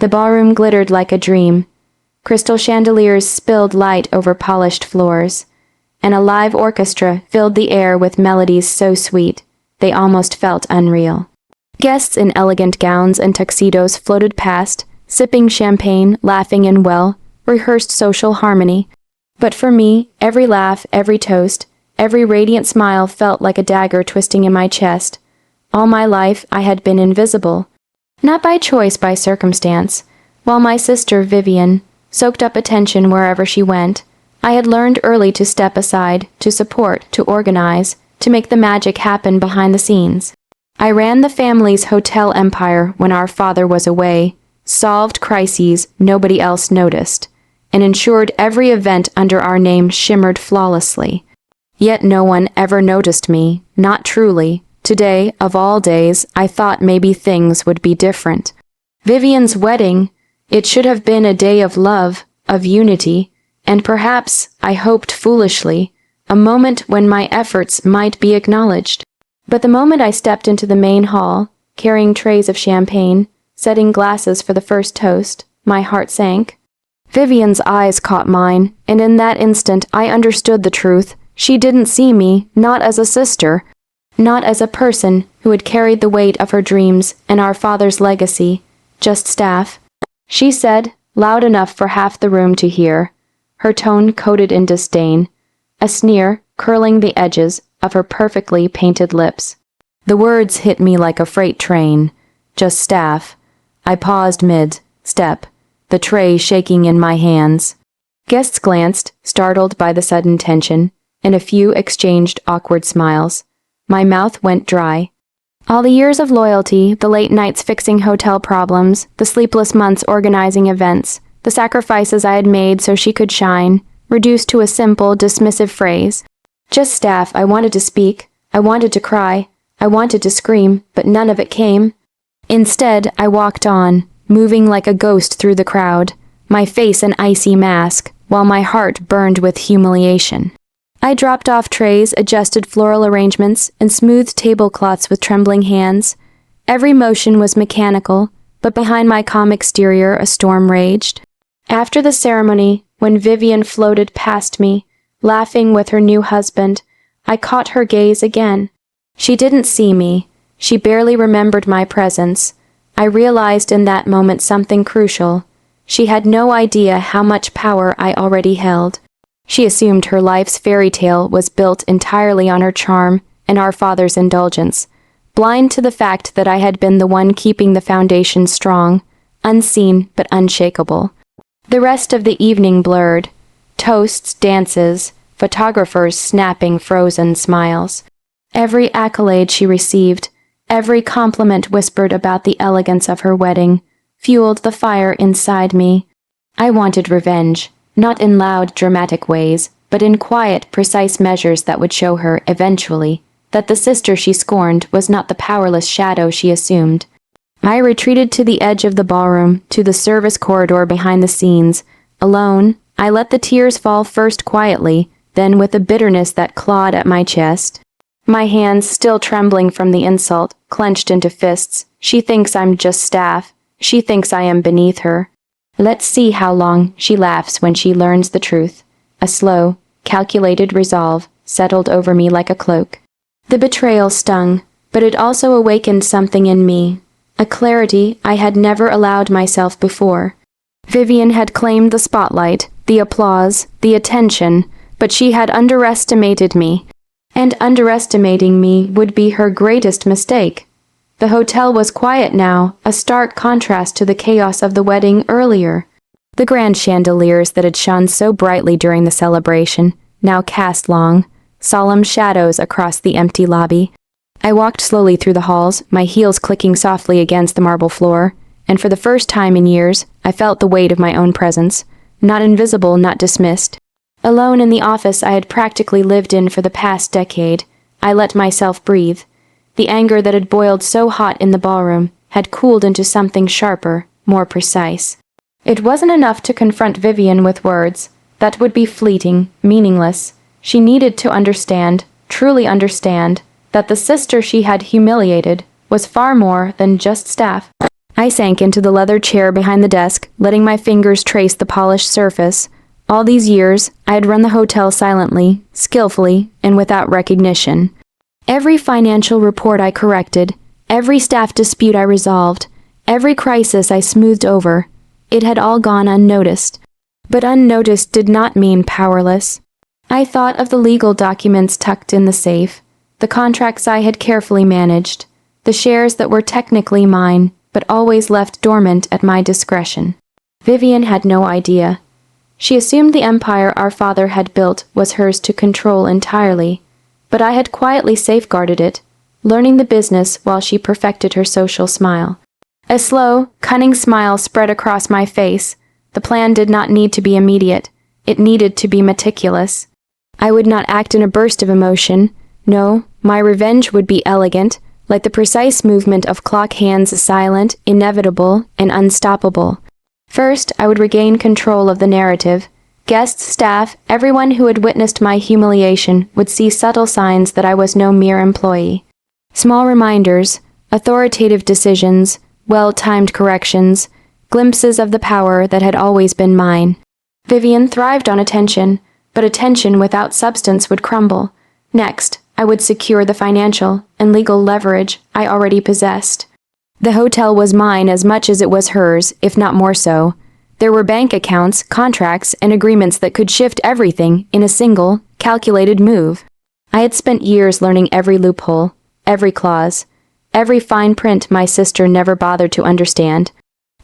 The ballroom glittered like a dream. Crystal chandeliers spilled light over polished floors, and a live orchestra filled the air with melodies so sweet they almost felt unreal. Guests in elegant gowns and tuxedos floated past, sipping champagne, laughing in well-rehearsed social harmony. But for me, every laugh, every toast, every radiant smile felt like a dagger twisting in my chest. All my life I had been invisible. Not by choice, by circumstance. While my sister, Vivian, soaked up attention wherever she went, I had learned early to step aside, to support, to organize, to make the magic happen behind the scenes. I ran the family's hotel empire when our father was away, solved crises nobody else noticed, and ensured every event under our name shimmered flawlessly. Yet no one ever noticed me, not truly. Today, of all days, I thought maybe things would be different. Vivian's wedding, it should have been a day of love, of unity, and perhaps, I hoped foolishly, a moment when my efforts might be acknowledged. But the moment I stepped into the main hall, carrying trays of champagne, setting glasses for the first toast, my heart sank. Vivian's eyes caught mine, and in that instant I understood the truth. She didn't see me, not as a sister, not as a person who had carried the weight of her dreams and our father's legacy, just staff. She said, loud enough for half the room to hear, her tone coated in disdain, a sneer curling the edges of her perfectly painted lips. The words hit me like a freight train. Just staff. I paused mid-step, the tray shaking in my hands. Guests glanced, startled by the sudden tension, and a few exchanged awkward smiles. My mouth went dry. All the years of loyalty, the late nights fixing hotel problems, the sleepless months organizing events, the sacrifices I had made so she could shine, reduced to a simple, dismissive phrase. Just staff. I wanted to speak. I wanted to cry. I wanted to scream, but none of it came. Instead, I walked on, moving like a ghost through the crowd, my face an icy mask, while my heart burned with humiliation. I dropped off trays, adjusted floral arrangements, and smoothed tablecloths with trembling hands. Every motion was mechanical, but behind my calm exterior a storm raged. After the ceremony, when Vivian floated past me, laughing with her new husband, I caught her gaze again. She didn't see me. She barely remembered my presence. I realized in that moment something crucial. She had no idea how much power I already held. She assumed her life's fairy tale was built entirely on her charm and our father's indulgence, blind to the fact that I had been the one keeping the foundation strong, unseen but unshakable. The rest of the evening blurred. Toasts, dances, photographers snapping frozen smiles. Every accolade she received, every compliment whispered about the elegance of her wedding, fueled the fire inside me. I wanted revenge. Not in loud, dramatic ways, but in quiet, precise measures that would show her, eventually, that the sister she scorned was not the powerless shadow she assumed. I retreated to the edge of the ballroom, to the service corridor behind the scenes. Alone, I let the tears fall first quietly, then with a bitterness that clawed at my chest. My hands, still trembling from the insult, clenched into fists. She thinks I'm just staff. She thinks I am beneath her. Let's see how long she laughs when she learns the truth. A slow, calculated resolve settled over me like a cloak. The betrayal stung, but it also awakened something in me, a clarity I had never allowed myself before. Vivian had claimed the spotlight, the applause, the attention, but she had underestimated me, and underestimating me would be her greatest mistake. The hotel was quiet now, a stark contrast to the chaos of the wedding earlier. The grand chandeliers that had shone so brightly during the celebration now cast long, solemn shadows across the empty lobby. I walked slowly through the halls, my heels clicking softly against the marble floor, and for the first time in years, I felt the weight of my own presence, not invisible, not dismissed. Alone in the office I had practically lived in for the past decade, I let myself breathe. The anger that had boiled so hot in the ballroom had cooled into something sharper, more precise. It wasn't enough to confront Vivian with words. That would be fleeting, meaningless. She needed to understand, truly understand, that the sister she had humiliated was far more than just staff. I sank into the leather chair behind the desk, letting my fingers trace the polished surface. All these years, I had run the hotel silently, skillfully, and without recognition. Every financial report I corrected, every staff dispute I resolved, every crisis I smoothed over, it had all gone unnoticed. But unnoticed did not mean powerless. I thought of the legal documents tucked in the safe, the contracts I had carefully managed, the shares that were technically mine, but always left dormant at my discretion. Vivian had no idea. She assumed the empire our father had built was hers to control entirely, but I had quietly safeguarded it, learning the business while she perfected her social smile. A slow, cunning smile spread across my face. The plan did not need to be immediate. It needed to be meticulous. I would not act in a burst of emotion. No, my revenge would be elegant, like the precise movement of clock hands, silent, inevitable, and unstoppable. First, I would regain control of the narrative. Guests, staff, everyone who had witnessed my humiliation would see subtle signs that I was no mere employee. Small reminders, authoritative decisions, well-timed corrections, glimpses of the power that had always been mine. Vivian thrived on attention, but attention without substance would crumble. Next, I would secure the financial and legal leverage I already possessed. The hotel was mine as much as it was hers, if not more so. There were bank accounts, contracts, and agreements that could shift everything in a single, calculated move. I had spent years learning every loophole, every clause, every fine print my sister never bothered to understand.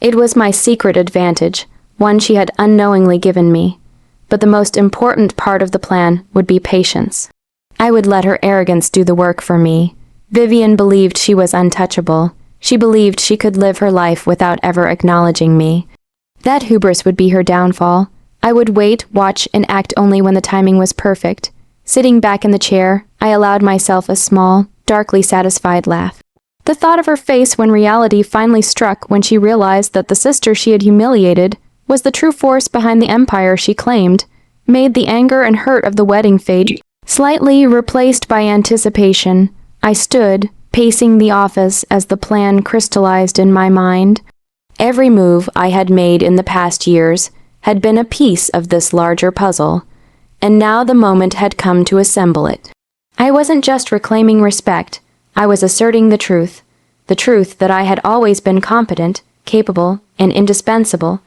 It was my secret advantage, one she had unknowingly given me. But the most important part of the plan would be patience. I would let her arrogance do the work for me. Vivian believed she was untouchable. She believed she could live her life without ever acknowledging me. That hubris would be her downfall. I would wait, watch, and act only when the timing was perfect. Sitting back in the chair, I allowed myself a small, darkly satisfied laugh. The thought of her face when reality finally struck when she realized that the sister she had humiliated was the true force behind the empire she claimed, made the anger and hurt of the wedding fade slightly replaced by anticipation. I stood, pacing the office as the plan crystallized in my mind. Every move I had made in the past years had been a piece of this larger puzzle, and now the moment had come to assemble it. I wasn't just reclaiming respect, I was asserting the truth that I had always been competent, capable, and indispensable,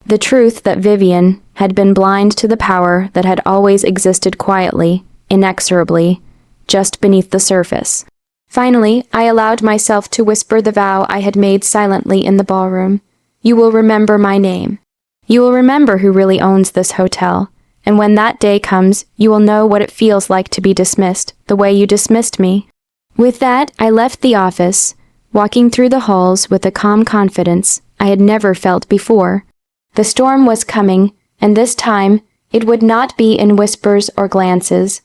the truth that Vivian had been blind to the power that had always existed quietly, inexorably, just beneath the surface. Finally, I allowed myself to whisper the vow I had made silently in the ballroom. You will remember my name. You will remember who really owns this hotel, and when that day comes, you will know what it feels like to be dismissed, the way you dismissed me. With that, I left the office, walking through the halls with a calm confidence I had never felt before. The storm was coming, and this time, it would not be in whispers or glances.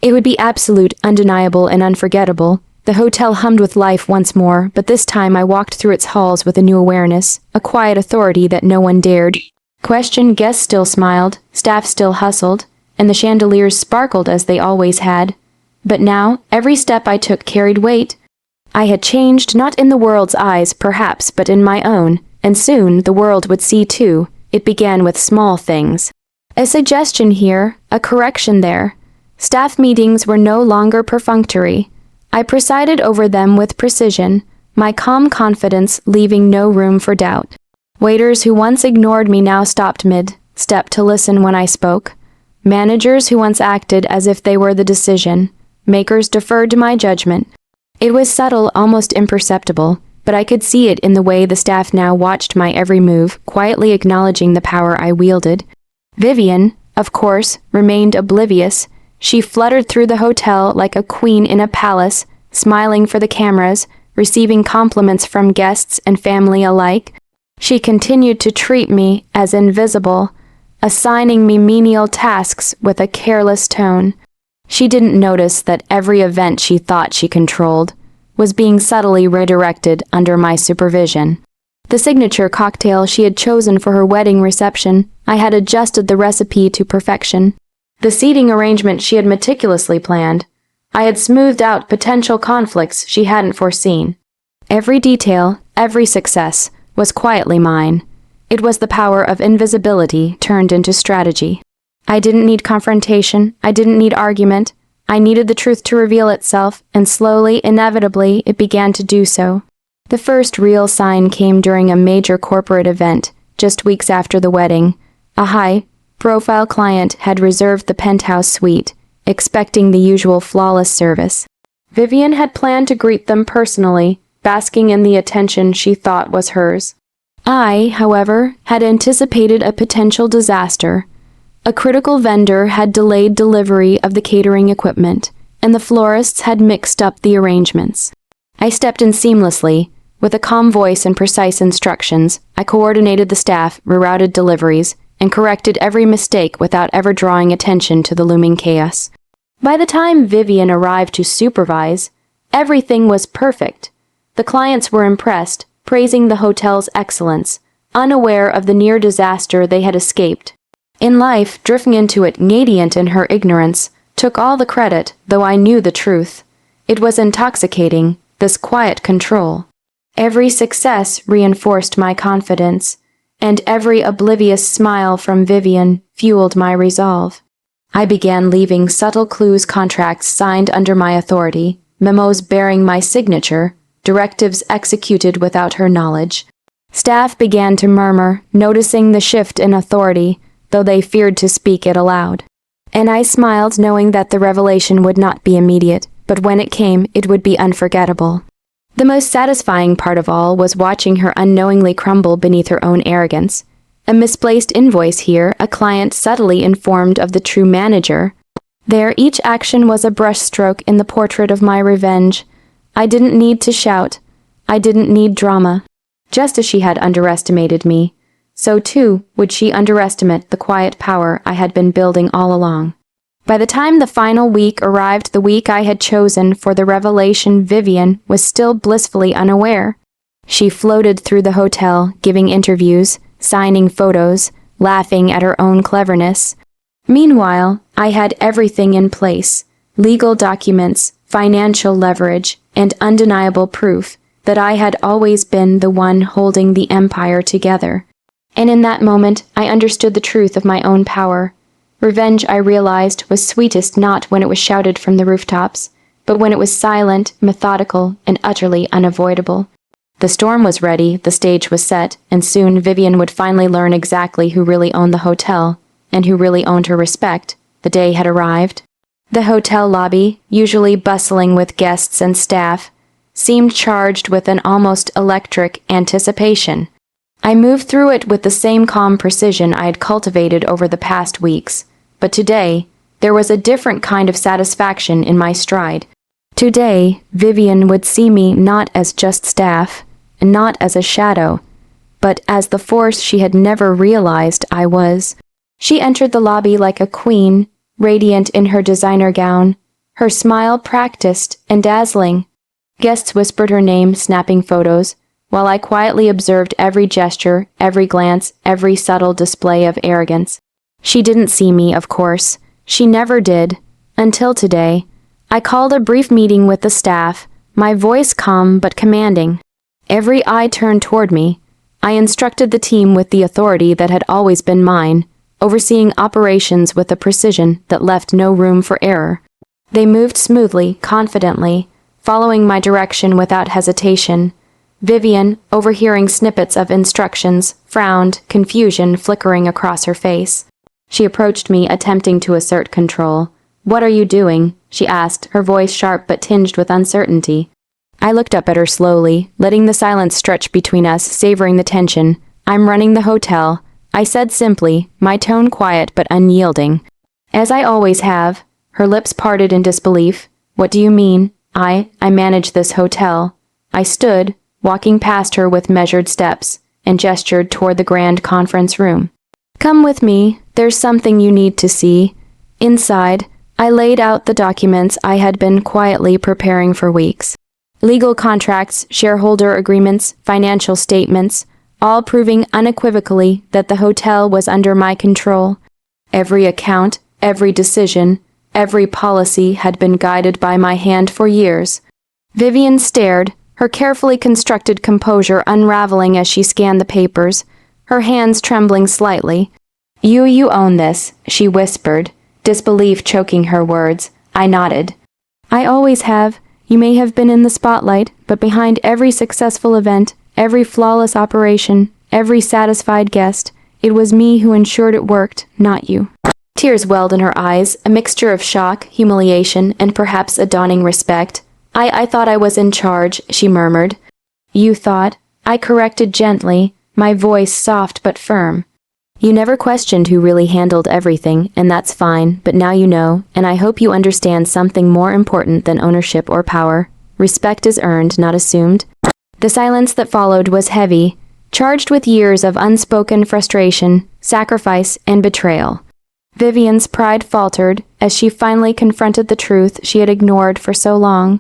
It would be absolute, undeniable, and unforgettable. The hotel hummed with life once more, but this time I walked through its halls with a new awareness, a quiet authority that no one dared question. Guests still smiled, staff still hustled, and the chandeliers sparkled as they always had. But now, every step I took carried weight. I had changed, not in the world's eyes, perhaps, but in my own, and soon the world would see too. It began with small things. A suggestion here, a correction there. Staff meetings were no longer perfunctory. I presided over them with precision, my calm confidence leaving no room for doubt. Waiters who once ignored me now stopped mid-step to listen when I spoke. Managers who once acted as if they were the decision makers deferred to my judgment. It was subtle, almost imperceptible, but I could see it in the way the staff now watched my every move, quietly acknowledging the power I wielded. Vivian, of course, remained oblivious. She fluttered through the hotel like a queen in a palace, smiling for the cameras, receiving compliments from guests and family alike. She continued to treat me as invisible, assigning me menial tasks with a careless tone. She didn't notice that every event she thought she controlled was being subtly redirected under my supervision. The signature cocktail she had chosen for her wedding reception, I had adjusted the recipe to perfection. The seating arrangement she had meticulously planned, I had smoothed out potential conflicts she hadn't foreseen. Every detail, every success, was quietly mine. It was the power of invisibility turned into strategy. I didn't need confrontation. I didn't need argument. I needed the truth to reveal itself, and slowly, inevitably, it began to do so. The first real sign came during a major corporate event, just weeks after the wedding. A high-profile client had reserved the penthouse suite, expecting the usual flawless service. Vivian had planned to greet them personally, basking in the attention she thought was hers. I, however, had anticipated a potential disaster. A critical vendor had delayed delivery of the catering equipment, and the florists had mixed up the arrangements. I stepped in seamlessly. With a calm voice and precise instructions, I coordinated the staff, rerouted deliveries, and corrected every mistake without ever drawing attention to the looming chaos. By the time Vivian arrived to supervise, everything was perfect. The clients were impressed, praising the hotel's excellence, unaware of the near disaster they had escaped. In life, drifting into it, radiant in her ignorance, took all the credit, though I knew the truth. It was intoxicating, this quiet control. Every success reinforced my confidence, and every oblivious smile from Vivian fueled my resolve. I began leaving subtle clues, contracts signed under my authority, memos bearing my signature, directives executed without her knowledge. Staff began to murmur, noticing the shift in authority, though they feared to speak it aloud. And I smiled, knowing that the revelation would not be immediate, but when it came, it would be unforgettable. The most satisfying part of all was watching her unknowingly crumble beneath her own arrogance. A misplaced invoice here, a client subtly informed of the true manager. There, each action was a brushstroke in the portrait of my revenge. I didn't need to shout. I didn't need drama. Just as she had underestimated me, so too would she underestimate the quiet power I had been building all along. By the time the final week arrived, the week I had chosen for the revelation, Vivian was still blissfully unaware. She floated through the hotel, giving interviews, signing photos, laughing at her own cleverness. Meanwhile, I had everything in place: legal documents, financial leverage, and undeniable proof that I had always been the one holding the empire together. And in that moment, I understood the truth of my own power. Revenge, I realized, was sweetest not when it was shouted from the rooftops, but when it was silent, methodical, and utterly unavoidable. The storm was ready, the stage was set, and soon Vivian would finally learn exactly who really owned the hotel, and who really owned her respect. The day had arrived. The hotel lobby, usually bustling with guests and staff, seemed charged with an almost electric anticipation. I moved through it with the same calm precision I had cultivated over the past weeks, but today, there was a different kind of satisfaction in my stride. Today, Vivian would see me not as just staff, not as a shadow, but as the force she had never realized I was. She entered the lobby like a queen, radiant in her designer gown, her smile practiced and dazzling. Guests whispered her name, snapping photos, while I quietly observed every gesture, every glance, every subtle display of arrogance. She didn't see me, of course. She never did. Until today. I called a brief meeting with the staff, my voice calm but commanding. Every eye turned toward me. I instructed the team with the authority that had always been mine, overseeing operations with a precision that left no room for error. They moved smoothly, confidently, following my direction without hesitation. Vivian, overhearing snippets of instructions, frowned, confusion flickering across her face. She approached me, attempting to assert control. "What are you doing?" she asked, her voice sharp but tinged with uncertainty. I looked up at her slowly, letting the silence stretch between us, savoring the tension. "I'm running the hotel," I said simply, my tone quiet but unyielding. "As I always have." Her lips parted in disbelief. "What do you mean?" I manage this hotel." I stood, walking past her with measured steps, and gestured toward the grand conference room. "Come with me, there's something you need to see." Inside, I laid out the documents I had been quietly preparing for weeks. Legal contracts, shareholder agreements, financial statements, all proving unequivocally that the hotel was under my control. Every account, every decision, every policy had been guided by my hand for years. Vivian stared, her carefully constructed composure unraveling as she scanned the papers, her hands trembling slightly. You own this," she whispered, disbelief choking her words. I nodded. "I always have. You may have been in the spotlight, but behind every successful event, every flawless operation, every satisfied guest, it was me who ensured it worked, not you." Tears welled in her eyes, a mixture of shock, humiliation, and perhaps a dawning respect. I thought I was in charge," she murmured. "You thought?" I corrected gently, my voice soft but firm. "You never questioned who really handled everything, and that's fine, but now you know, and I hope you understand something more important than ownership or power. Respect is earned, not assumed." The silence that followed was heavy, charged with years of unspoken frustration, sacrifice, and betrayal. Vivian's pride faltered as she finally confronted the truth she had ignored for so long.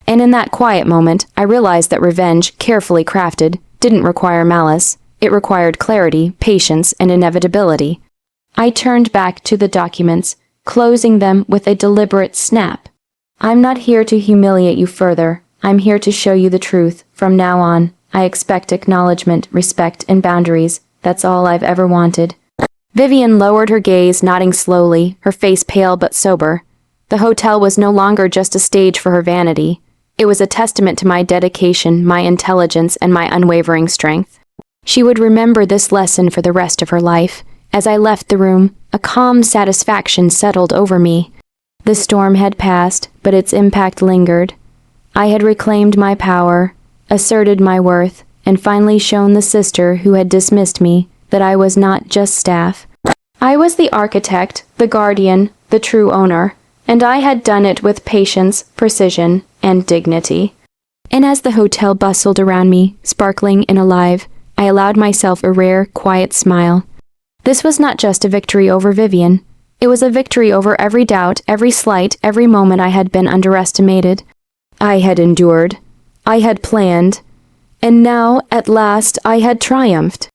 And in that quiet moment, I realized that revenge, carefully crafted, didn't require malice. It required clarity, patience, and inevitability. I turned back to the documents, closing them with a deliberate snap. "I'm not here to humiliate you further. I'm here to show you the truth. From now on, I expect acknowledgement, respect, and boundaries. That's all I've ever wanted." Vivian lowered her gaze, nodding slowly, her face pale but sober. The hotel was no longer just a stage for her vanity. It was a testament to my dedication, my intelligence, and my unwavering strength. She would remember this lesson for the rest of her life. As I left the room, a calm satisfaction settled over me. The storm had passed, but its impact lingered. I had reclaimed my power, asserted my worth, and finally shown the sister who had dismissed me that I was not just staff. I was the architect, the guardian, the true owner, and I had done it with patience, precision, and dignity. And as the hotel bustled around me, sparkling and alive, I allowed myself a rare, quiet smile. This was not just a victory over Vivian. It was a victory over every doubt, every slight, every moment I had been underestimated. I had endured. I had planned. And now, at last, I had triumphed.